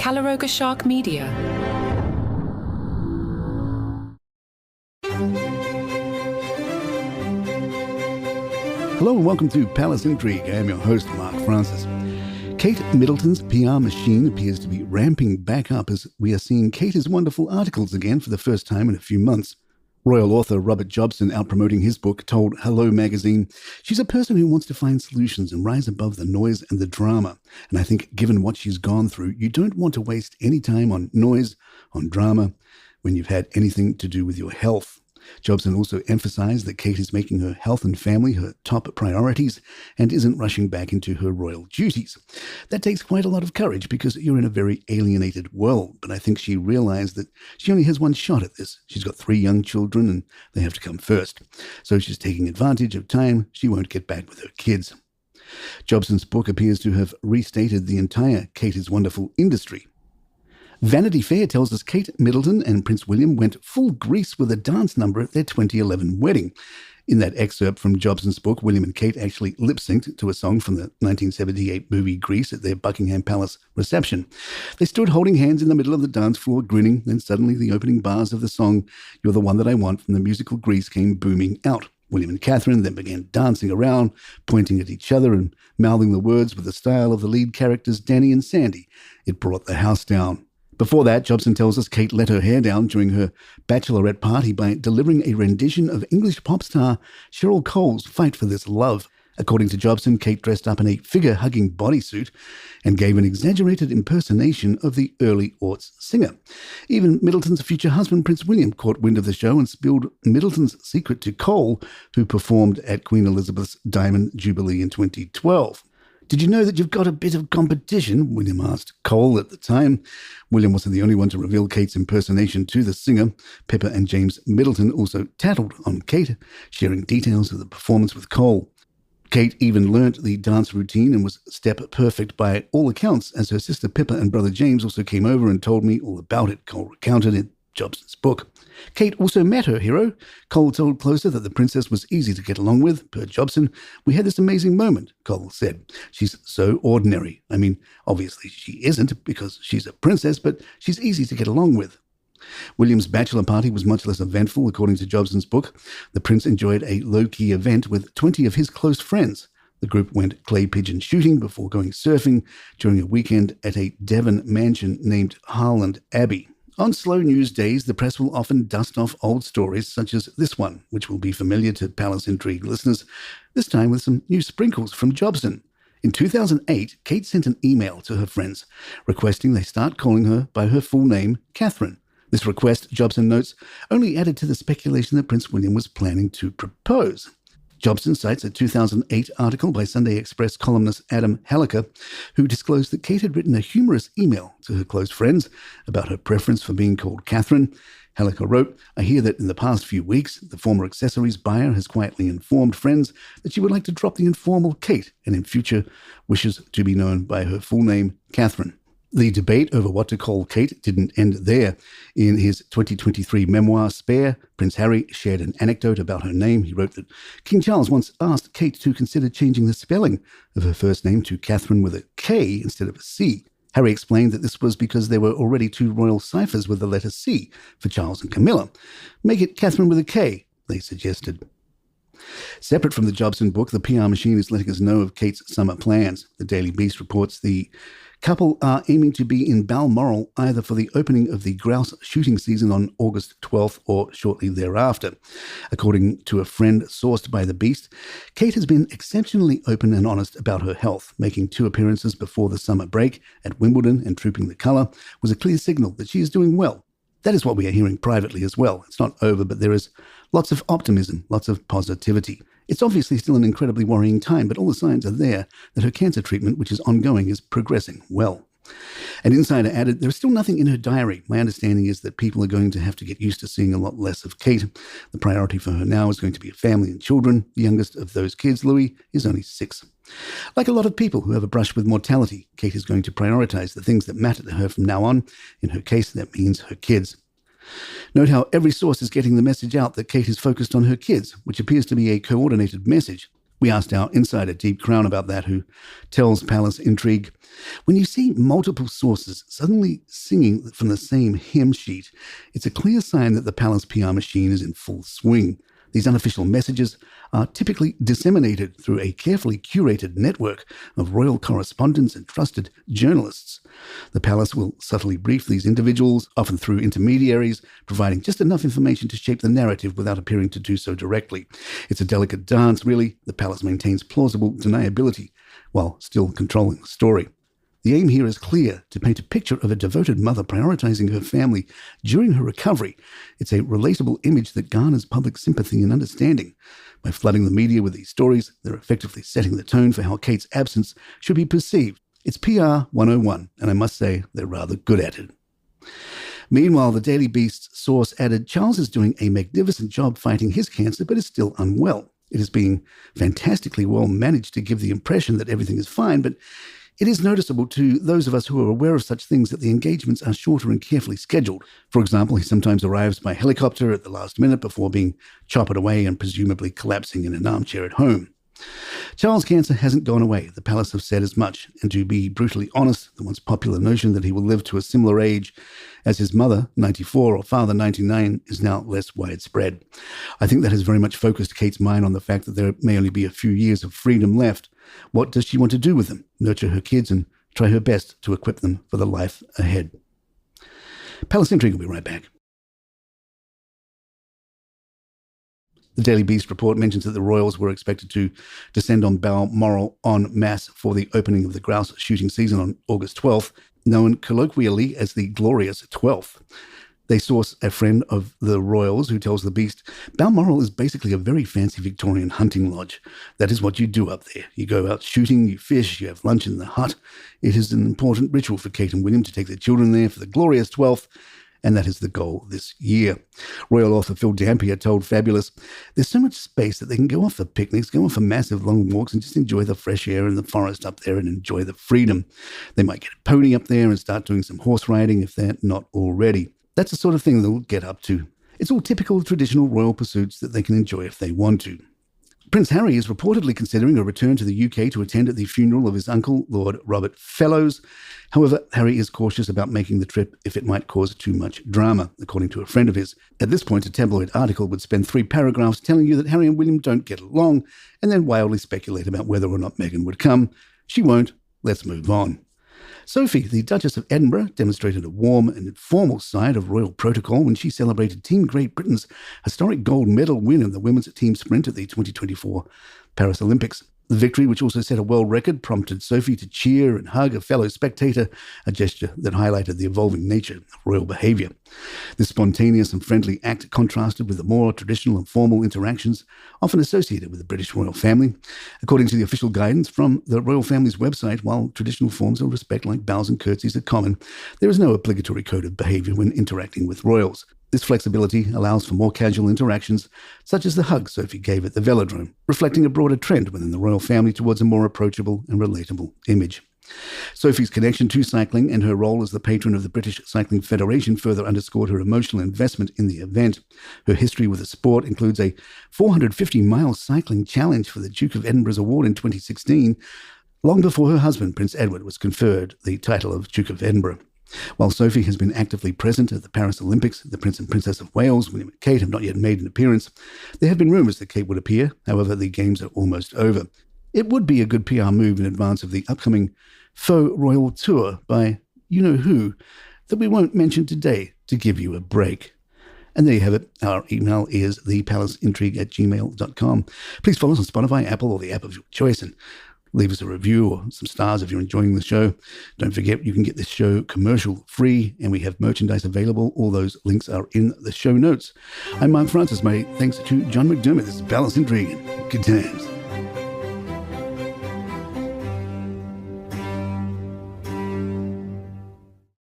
Calaroga Shark Media. Hello and welcome to Palace Intrigue. I am your host, Mark Francis. Kate Middleton's PR machine appears to be ramping back up as we are seeing Kate's wonderful articles again for the first time in a few months. Royal author Robert Jobson, out promoting his book, told Hello magazine, "She's a person who wants to find solutions and rise above the noise and the drama. And I think given what she's gone through, you don't want to waste any time on noise, on drama, when you've had anything to do with your health." Jobson also emphasized that Kate is making her health and family her top priorities and isn't rushing back into her royal duties. That takes quite a lot of courage because you're in a very alienated world, but I think she realized that she only has one shot at this. She's got 3 young children and they have to come first. So she's taking advantage of time she won't get back with her kids. Jobson's book appears to have restated the entire Kate is Wonderful industry. Vanity Fair tells us Kate Middleton and Prince William went full grease with a dance number at their 2011 wedding. In that excerpt from Jobson's book, William and Kate actually lip-synced to a song from the 1978 movie Grease at their Buckingham Palace reception. They stood holding hands in the middle of the dance floor, grinning, then suddenly the opening bars of the song "You're the One That I Want" from the musical Grease came booming out. William and Catherine then began dancing around, pointing at each other and mouthing the words with the style of the lead characters Danny and Sandy. It brought the house down. Before that, Jobson tells us Kate let her hair down during her bachelorette party by delivering a rendition of English pop star Cheryl Cole's Fight for This Love. According to Jobson, Kate dressed up in a figure-hugging bodysuit and gave an exaggerated impersonation of the early aughts singer. Even Middleton's future husband, Prince William, caught wind of the show and spilled Middleton's secret to Cole, who performed at Queen Elizabeth's Diamond Jubilee in 2012. "Did you know that you've got a bit of competition?" William asked Cole at the time. William wasn't the only one to reveal Kate's impersonation to the singer. Pippa and James Middleton also tattled on Kate, sharing details of the performance with Cole. Kate even learnt the dance routine and was step perfect by all accounts, as her sister Pippa and brother James also came over and told me all about it, Cole recounted in Jobson's book. Kate also met her hero. Cole told Closer that the princess was easy to get along with. Per Jobson, "We had this amazing moment," Cole said. "She's so ordinary. I mean, obviously she isn't because she's a princess, but she's easy to get along with." William's bachelor party was much less eventful, according to Jobson's book. The prince enjoyed a low-key event with 20 of his close friends. The group went clay pigeon shooting before going surfing during a weekend at a Devon mansion named Harland Abbey. On slow news days, the press will often dust off old stories such as this one, which will be familiar to Palace Intrigue listeners, this time with some new sprinkles from Jobson. In 2008, Kate sent an email to her friends requesting they start calling her by her full name, Catherine. This request, Jobson notes, only added to the speculation that Prince William was planning to propose. Jobson cites a 2008 article by Sunday Express columnist Adam Helliker, who disclosed that Kate had written a humorous email to her close friends about her preference for being called Catherine. Helliker wrote, "I hear that in the past few weeks, the former accessories buyer has quietly informed friends that she would like to drop the informal Kate and in future wishes to be known by her full name, Catherine." The debate over what to call Kate didn't end there. In his 2023 memoir, Spare, Prince Harry shared an anecdote about her name. He wrote that King Charles once asked Kate to consider changing the spelling of her first name to Catherine with a K instead of a C. Harry explained that this was because there were already 2 royal ciphers with the letter C for Charles and Camilla. "Make it Catherine with a K," they suggested. Separate from the Jobson book, the PR machine is letting us know of Kate's summer plans. The Daily Beast reports the couple are aiming to be in Balmoral either for the opening of the grouse shooting season on August 12th or shortly thereafter. According to a friend sourced by the Beast, Kate has been exceptionally open and honest about her health, making 2 appearances before the summer break at Wimbledon and Trooping the Colour was a clear signal that she is doing well. That is what we are hearing privately as well. It's not over, but there is lots of optimism, lots of positivity. It's obviously still an incredibly worrying time, but all the signs are there that her cancer treatment, which is ongoing, is progressing well. An insider added, "There is still nothing in her diary. My understanding is that people are going to have to get used to seeing a lot less of Kate. The priority for her now is going to be a family and children. The youngest of those kids, Louis, is only 6. Like a lot of people who have a brush with mortality, Kate is going to prioritize the things that matter to her from now on. In her case, that means her kids." Note how every source is getting the message out that Kate is focused on her kids, which appears to be a coordinated message. We asked our insider, Deep Crown, about that, who tells Palace Intrigue, When you see multiple sources suddenly singing from the same hymn sheet, it's a clear sign that the palace PR machine is in full swing. These unofficial messages are typically disseminated through a carefully curated network of royal correspondents and trusted journalists. The palace will subtly brief these individuals, often through intermediaries, providing just enough information to shape the narrative without appearing to do so directly. It's a delicate dance, really. The palace maintains plausible deniability while still controlling the story. The aim here is clear, to paint a picture of a devoted mother prioritizing her family during her recovery. It's a relatable image that garners public sympathy and understanding. By flooding the media with these stories, they're effectively setting the tone for how Kate's absence should be perceived. It's PR 101, and I must say they're rather good at it. Meanwhile, the Daily Beast's source added, Charles is doing a magnificent job fighting his cancer, but is still unwell. It is being fantastically well managed to give the impression that everything is fine, but it is noticeable to those of us who are aware of such things that the engagements are shorter and carefully scheduled. For example, he sometimes arrives by helicopter at the last minute before being choppered away and presumably collapsing in an armchair at home. Charles' cancer hasn't gone away. The palace have said as much, and to be brutally honest, the once popular notion that he will live to a similar age as his mother, 94, or father, 99, is now less widespread. I think that has very much focused Kate's mind on the fact that there may only be a few years of freedom left. What does she want to do with them? Nurture her kids and try her best to equip them for the life ahead. Palace Intrigue will be right back. The Daily Beast report mentions that the royals were expected to descend on Balmoral en masse for the opening of the grouse shooting season on August 12th, known colloquially as the Glorious 12th. They source a friend of the royals who tells the Beast, Balmoral is basically a very fancy Victorian hunting lodge. That is what you do up there. You go out shooting, you fish, you have lunch in the hut. It is an important ritual for Kate and William to take their children there for the Glorious 12th, and that is the goal this year. Royal author Phil Dampier told Fabulous, there's so much space that they can go off for picnics, go off for massive long walks and just enjoy the fresh air in the forest up there and enjoy the freedom. They might get a pony up there and start doing some horse riding if they're not already. That's the sort of thing they'll get up to. It's all typical traditional royal pursuits that they can enjoy if they want to. Prince Harry is reportedly considering a return to the UK to attend the funeral of his uncle, Lord Robert Fellows. However, Harry is cautious about making the trip if it might cause too much drama, according to a friend of his. At this point, a tabloid article would spend 3 paragraphs telling you that Harry and William don't get along, and then wildly speculate about whether or not Meghan would come. She won't. Let's move on. Sophie, the Duchess of Edinburgh, demonstrated a warm and informal side of royal protocol when she celebrated Team Great Britain's historic gold medal win in the women's team sprint at the 2024 Paris Olympics. The victory, which also set a world record, prompted Sophie to cheer and hug a fellow spectator, a gesture that highlighted the evolving nature of royal behaviour. This spontaneous and friendly act contrasted with the more traditional and formal interactions often associated with the British royal family. According to the official guidance from the royal family's website, while traditional forms of respect like bows and curtsies are common, there is no obligatory code of behaviour when interacting with royals. This flexibility allows for more casual interactions, such as the hug Sophie gave at the velodrome, reflecting a broader trend within the royal family towards a more approachable and relatable image. Sophie's connection to cycling and her role as the patron of the British Cycling Federation further underscored her emotional investment in the event. Her history with the sport includes a 450-mile cycling challenge for the Duke of Edinburgh's award in 2016, long before her husband, Prince Edward, was conferred the title of Duke of Edinburgh. While Sophie has been actively present at the Paris Olympics, the Prince and Princess of Wales, William and Kate, have not yet made an appearance. There have been rumours that Kate would appear. However, the games are almost over. It would be a good PR move in advance of the upcoming faux royal tour by you-know-who that we won't mention today to give you a break. And there you have it. Our email is thepalaceintrigue@gmail.com. Please follow us on Spotify, Apple, or the app of your choice, and leave us a review or some stars if you're enjoying the show. Don't forget, you can get this show commercial free, and we have merchandise available. All those links are in the show notes. I'm Mark Francis. My thanks to John McDermott. This is Palace Intrigue. Good times.